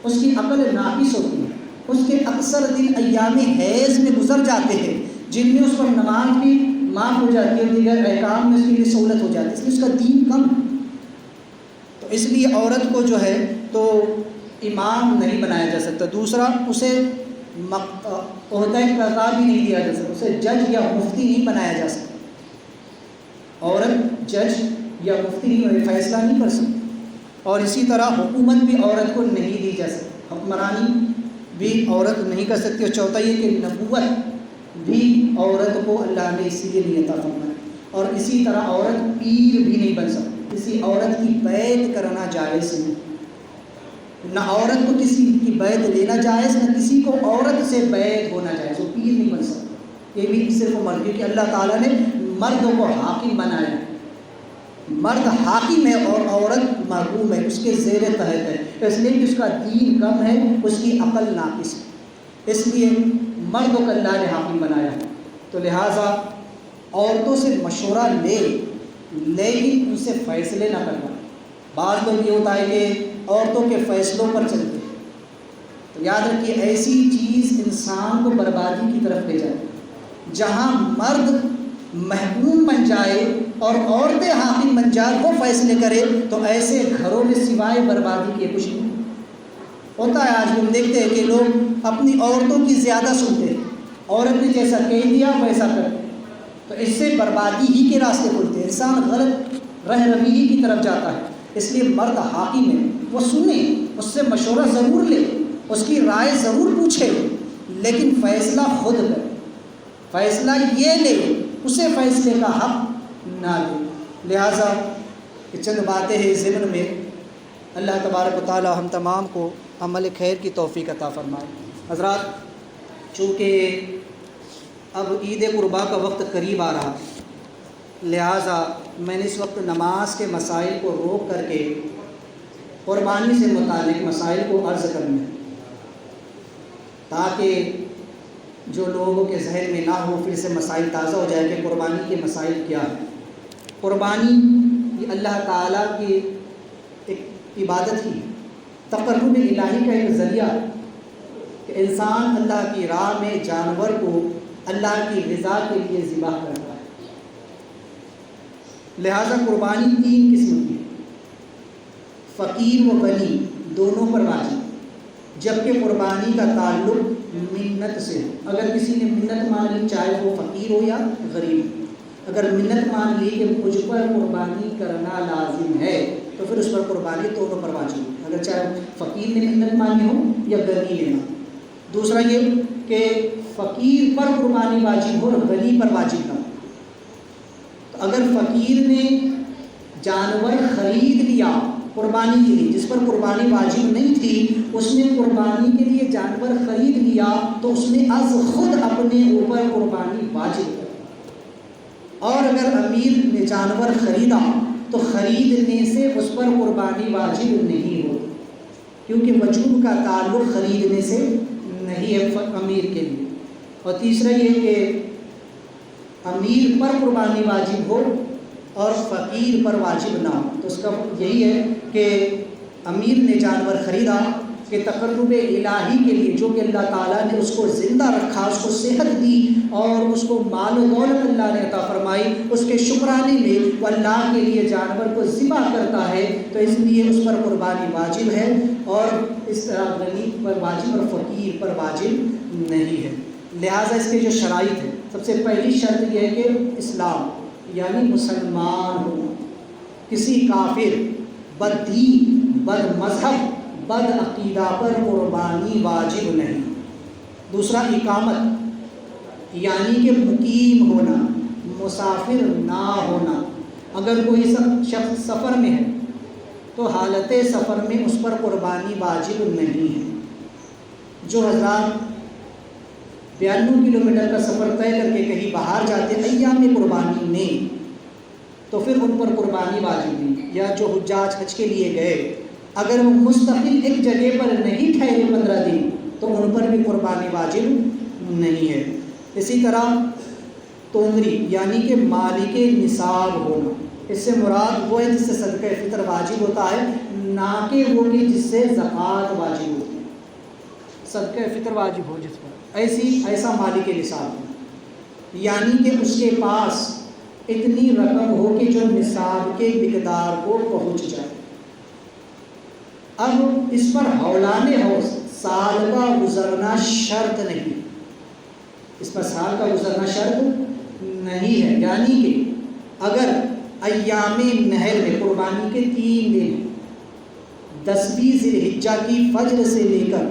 اس کی عقل ناقص ہوتی ہے، اس کے اکثر دن ایام حیض میں گزر جاتے ہیں جن میں اس پر نماز بھی معاف ہو جاتی ہے، دیگر احکام میں اس کے لیے سہولت ہو جاتی ہے، اس لیے اس کا دین کم ہے۔ تو اس لیے عورت کو جو ہے تو امام نہیں بنایا جا سکتا۔ دوسرا، اسے عہدہ قضا بھی نہیں دیا جا سکتا، اسے جج یا مفتی نہیں بنایا جا سکتا، عورت جج یا مفتی نہیں، فیصلہ نہیں کر سکتی۔ اور اسی طرح حکومت بھی عورت کو نہیں دی جا سکتی، حکمرانی بھی عورت نہیں کر سکتی۔ اور چوتھا یہ کہ نبوت بھی عورت کو اللہ نے اسی لیے نہیں عطا فرمائی۔ اور اسی طرح عورت پیر بھی نہیں بن سکتی، کسی عورت کی بیعت کرنا جائز نہیں، نہ عورت کو کسی کی بیعت لینا جائز، نہ کسی کو عورت سے بیعت ہونا جائز، وہ پیر نہیں بن سکتا۔ یہ بھی صرف مرد، کیونکہ اللہ تعالیٰ نے مرد کو حاکم بنایا ہے، مرد حاکم ہے اور عورت محکوم ہے، اس کے زیر تحت ہے، اس لیے کہ اس کا دین کم ہے، اس کی عقل ناقص ہے، اس لیے مرد کو اللہ نے حاکم بنایا ہے۔ تو لہٰذا عورتوں سے مشورہ لیکن ان سے فیصلے نہ کرنا۔ بعض لوگ یہ ہوتا ہے کہ عورتوں کے فیصلوں پر چلتے ہیں، تو یاد رکھیے ایسی چیز انسان کو بربادی کی طرف لے جائے۔ جہاں مرد محکوم بن جائے اور عورتیں حاکم بن جائے، وہ فیصلے کرے، تو ایسے گھروں میں سوائے بربادی کے کچھ نہیں ہوتا ہے۔ آج ہم دیکھتے ہیں کہ لوگ اپنی عورتوں کی زیادہ سنتے ہیں، عورت نے جیسا کہہ دیا ویسا کرتے، تو اس سے بربادی ہی کے راستے کھلتے ہیں، انسان غلط رہ روی کی طرف جاتا ہے۔ اس لیے مرد حاکم ہے، وہ سنے، اس سے مشورہ ضرور لے، اس کی رائے ضرور پوچھے، لیکن فیصلہ خود کرے، فیصلہ یہ لے، اسے فیصلے کا حق نہ دے۔ لہٰذا یہ چند باتیں ہیں ضمن میں، اللہ تبارک و تعالی ہم تمام کو عمل خیر کی توفیق عطا فرمائے۔ حضرات، چونکہ اب عید قربا کا وقت قریب آ رہا، لہٰذا میں نے اس وقت نماز کے مسائل کو روک کر کے قربانی سے متعلق مسائل کو عرض کرنا ہے، تاکہ جو لوگوں کے ذہن میں نہ ہو پھر سے مسائل تازہ ہو جائے کہ قربانی کے مسائل کیا ہے۔ قربانی یہ اللہ تعالیٰ کی ایک عبادت ہی، تقرب الہی کا ایک ذریعہ کہ انسان اللہ کی راہ میں جانور کو اللہ کی رضا کے لیے ذبح کرتا ہے۔ لہذا قربانی 3 قسم کی ہے، فقیر و غنی دونوں پر واجب، جبکہ قربانی کا تعلق منت سے ہے۔ اگر کسی نے منت مان لی، چاہے وہ فقیر ہو یا غریب، اگر منت مان لی کہ مجھ پر قربانی کرنا لازم ہے، تو پھر اس پر قربانی دونوں پر واجب ہے، اگر چاہے فقیر نے منت مانی ہو یا غنی نے مانی۔ دوسرا یہ کہ فقیر پر قربانی واجب ہو اور غنی پر واجب نہ ہو۔ تو اگر فقیر نے جانور خرید لیا قربانی کے لیے، جس پر قربانی واجب نہیں تھی، اس نے قربانی کے لیے جانور خرید لیا، تو اس نے از خود اپنے اوپر قربانی واجب کر۔ اور اگر امیر نے جانور خریدا تو خریدنے سے اس پر قربانی واجب نہیں ہوتی، کیونکہ وجوب کا تعلق خریدنے سے نہیں ہے امیر کے لیے۔ اور تیسرا یہ کہ امیر پر قربانی واجب ہو اور فقیر پر واجب نہ ہو۔ تو اس کا یہی ہے کہ امیر نے جانور خریدا کہ تقرب الہی کے لیے، جو کہ اللہ تعالیٰ نے اس کو زندہ رکھا، اس کو صحت دی اور اس کو مال و دولت اللہ نے عطا فرمائی، اس کے شکرانے میں وہ اللہ کے لیے جانور کو ذبح کرتا ہے، تو اس لیے اس پر قربانی واجب ہے، اور اس طرح غنی پر واجب اور فقیر پر واجب نہیں ہے۔ لہٰذا اس کے جو شرائط ہیں، سب سے پہلی شرط یہ ہے کہ اسلام یعنی مسلمان ہونا، کسی کافر، بددین، بد مذہب، بد عقیدہ پر قربانی واجب نہیں۔ دوسرا اقامت یعنی کہ مقیم ہونا، مسافر نہ ہونا۔ اگر کوئی شخص سفر میں ہے تو حالت سفر میں اس پر قربانی واجب نہیں ہے۔ جو حضرات 92 کلومیٹر کا سفر طے کر کے کہیں باہر جاتے ایام قربانی میں، تو پھر ان پر قربانی واجب نہیں۔ یا جو حجاج حج کے لیے گئے، اگر وہ مستقل ایک جگہ پر نہیں ٹھہرے 15 دن، تو ان پر بھی قربانی واجب نہیں ہے۔ اسی طرح تومری یعنی کہ مالک نصاب ہونا، اس سے مراد وہ ہے جس سے صدقہ فطر واجب ہوتا ہے، نہ کہ وہ کہ جس سے زکوٰۃ واجب ہوتی ہے۔ صدقہ فطر واجب ہو جس پر، ایسا مالک نصاب ہو، یعنی کہ اس کے پاس اتنی رقم ہو کہ جو نصاب کے مقدار کو پہنچ جائے۔ اب اس پر حولان حوض، سال کا گزرنا شرط نہیں، اس پر سال کا گزرنا شرط نہیں ہے، یعنی کہ اگر ایام نحر میں قربانی کے 3 دن 10ویں ذی الحجہ کی فجر سے لے کر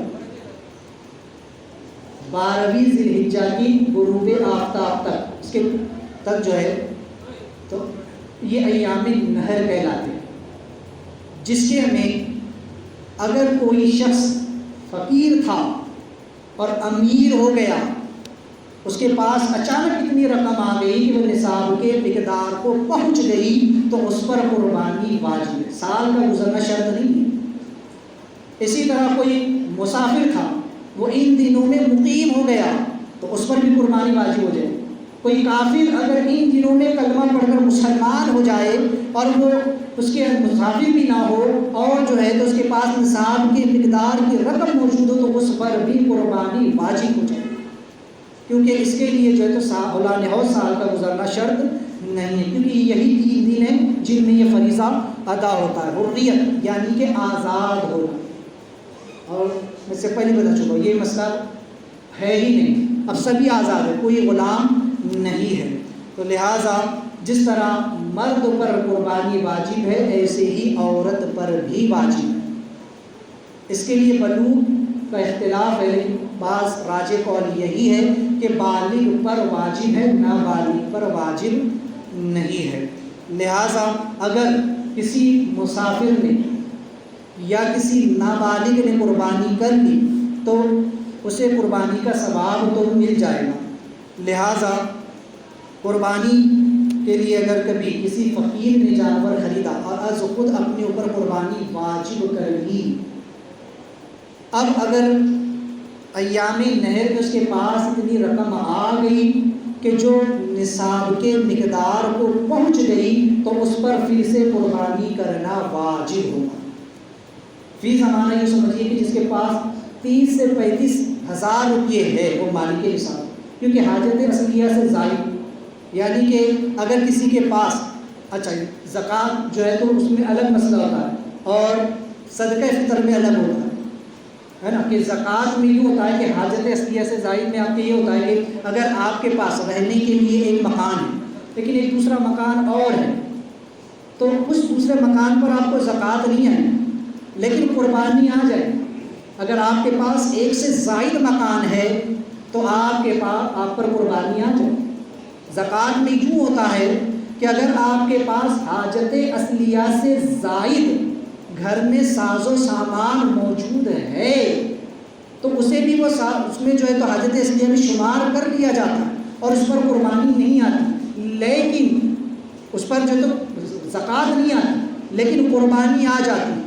12ویں ذی الحجہ کی غروب آفتاب تک، اس کے تک جو ہے، تو یہ ایام نحر کہلاتے ہیں، جس کے ہمیں اگر کوئی شخص فقیر تھا اور امیر ہو گیا، اس کے پاس اچانک اتنی رقم آ گئی کہ وہ نصاب کے مقدار کو پہنچ گئی، تو اس پر قربانی واجب ہے، سال کا گزرنا شرط نہیں ہے۔ اسی طرح کوئی مسافر تھا، وہ ان دنوں میں مقیم ہو گیا، تو اس پر بھی قربانی واجب ہو جائے۔ کوئی کافر اگر ان دنوں میں کلمہ پڑھ کر مسلمان ہو جائے اور وہ اس کے مسافر بھی نہ ہو، اور جو ہے تو اس کے پاس نصاب کے مقدار کی رقم موجود ہو، تو اس پر بھی قربانی واجب ہو جائے، کیونکہ اس کے لیے جو ہے تو حولان حوض، سال کا گزرنا شرط نہیں ہے، کیونکہ یہی 3 دن ہیں جن میں یہ فریضہ ادا ہوتا ہے۔ حریت یعنی کہ آزاد ہونا، اور میں سے پہلے بتا چکا یہ مسئلہ ہے ہی نہیں، اب سبھی آزاد ہے، کوئی غلام نہیں ہے۔ تو لہٰذا جس طرح مرد پر قربانی واجب ہے، ایسے ہی عورت پر بھی واجب ہے۔ اس کے لیے بلوغ کا اختلاف ہے، لیکن بعض راجح قول یہی ہے کہ بالغ پر واجب ہے، نابالغ پر واجب نہیں ہے۔ لہٰذا اگر کسی مسافر نے یا کسی نابالغ نے قربانی کر لی تو اسے قربانی کا ثواب تو مل جائے گا۔ لہٰذا قربانی کے لیے اگر کبھی کسی فقیر نے جانور خریدا اور از خود اپنے اوپر قربانی واجب کر لی، اب اگر ایام نحر میں اس کے پاس اتنی رقم آ گئی کہ جو نصاب کے مقدار کو پہنچ گئی، تو اس پر پھر سے قربانی کرنا واجب ہوگا۔ فی زمانہ یہ سمجھیے کہ جس کے پاس 30 سے 35 ہزار روپیے ہے وہ مالک نصاب، کیونکہ حاجت اصلیہ سے زائد، یعنی کہ اگر کسی کے پاس اچھا زکوٰۃ جو ہے تو اس میں الگ مسئلہ ہوتا ہے اور صدقہ فطر میں الگ ہوتا ہے نا، کہ زکوٰۃ میں یہ ہوتا ہے کہ حاجت اصلیہ سے زائد میں آپ کے یہ ہوتا ہے کہ اگر آپ کے پاس رہنے کے لیے ایک مکان ہے لیکن ایک دوسرا مکان اور ہے، تو اس دوسرے مکان پر آپ کو زکوٰۃ نہیں آئے لیکن قربانی آ جائے۔ اگر آپ کے پاس ایک سے زائد مکان ہے تو آپ پر قربانی آ جائے۔ زکوٰۃ میں یوں ہوتا ہے کہ اگر آپ کے پاس حاجت اصلیہ سے زائد گھر میں ساز و سامان موجود ہے تو اسے بھی وہ اس میں جو ہے تو حاجت اصلیہ میں شمار کر لیا جاتا ہے اور اس پر قربانی نہیں آتی، لیکن اس پر جو تو زکوٰۃ نہیں آتی لیکن قربانی آ جاتی۔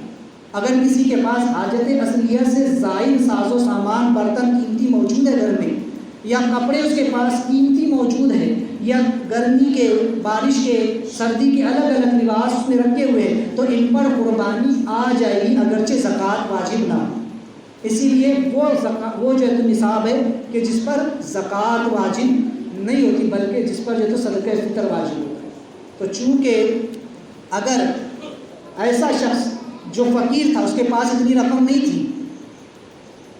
اگر کسی کے پاس حاجت اصلیہ سے زائد ساز و سامان، برتن قیمتی موجود ہے گھر میں، یا کپڑے اس کے پاس قیمتی موجود ہے، یا گرمی کے، بارش کے، سردی کے الگ الگ لباس اس میں رکھے ہوئے تو ان پر قربانی آ جائے گی اگرچہ زکوٰۃ واجب نہ ہو۔ اسی لیے وہ جو ہے تو نصاب ہے کہ جس پر زکوٰۃ واجب نہیں ہوتی بلکہ جس پر جو ہے تو صدقہ فطر واجب ہوتا ہے۔ تو چونکہ اگر ایسا شخص جو فقیر تھا، اس کے پاس اتنی رقم نہیں تھی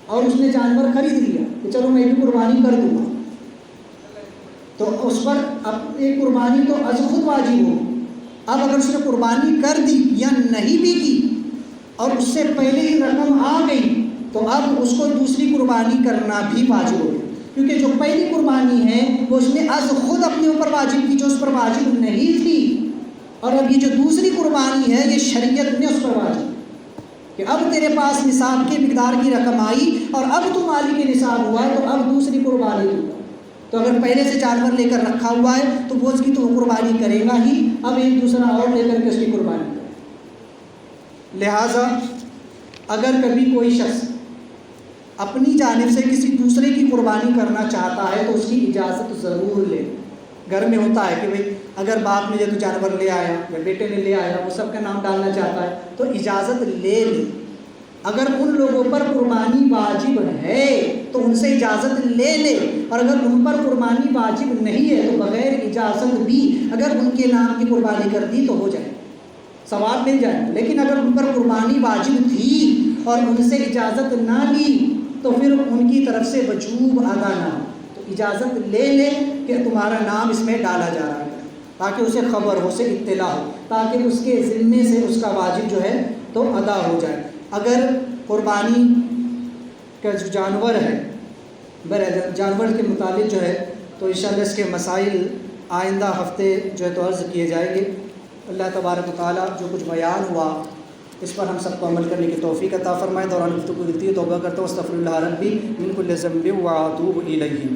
اور اس نے جانور خرید لیا کہ چلو میں بھی قربانی کر دوں گا، تو اس پر اب ایک قربانی تو از خود واجب ہو۔ اب اگر اس نے قربانی کر دی یا نہیں بھی کی اور اس سے پہلے ہی رقم آ گئی تو اب اس کو دوسری قربانی کرنا بھی واجب ہو، کیونکہ جو پہلی قربانی ہے وہ اس نے از خود اپنے اوپر واجب کی جو اس پر واجب نہیں تھی، اور اب یہ جو دوسری قربانی ہے یہ شریعت نے اس پر واجب کہ اب تیرے پاس نصاب کی مقدار کی رقم آئی اور اب تو مالک نصاب ہوا ہے تو اب دوسری قربانی دوں گا۔ تو اگر پہلے سے جانور لے کر رکھا ہوا ہے تو وہ اس کی تو قربانی کرے گا ہی، اب ایک دوسرا اور لے کر کے اس کی قربانی کرے۔ لہٰذا اگر کبھی کوئی شخص اپنی جانب سے کسی دوسرے کی قربانی کرنا چاہتا ہے تو اس کی اجازت ضرور لے۔ گھر میں ہوتا ہے کہ بھئی اگر باپ نے جو جانور لے آیا یا بیٹے نے لے آیا، وہ سب کا نام ڈالنا چاہتا ہے تو اجازت لے لے۔ اگر ان لوگوں پر قربانی واجب ہے تو ان سے اجازت لے لے، اور اگر ان پر قربانی واجب نہیں ہے تو بغیر اجازت بھی اگر ان کے نام کی قربانی کر دی تو ہو جائے، ثواب مل جائے۔ لیکن اگر ان پر قربانی واجب تھی اور ان سے اجازت نہ لی تو پھر ان کی طرف سے وجوب ادا نہ ہو، تو اجازت لے لے کہ تمہارا نام اس میں ڈالا جا رہا ہے، تاکہ اسے خبر ہو، اسے اطلاع ہو، تاکہ اس کے ذمے سے اس کا واجب جو ہے تو ادا ہو جائے۔ اگر قربانی کا جو جانور ہے، جانور کے متعلق جو ہے تو انشاءاللہ اس کے مسائل آئندہ ہفتے جو ہے تو عرض کیے جائیں گے۔ اللہ تبارک و تعالیٰ جو کچھ بیان ہوا اس پر ہم سب کو عمل کرنے کی توفیق عطا فرمائے۔ دوران گفتگو توبہ کرتا ہوں، استغفر اللہ ربی من کل ذنب و اتوب الیہ۔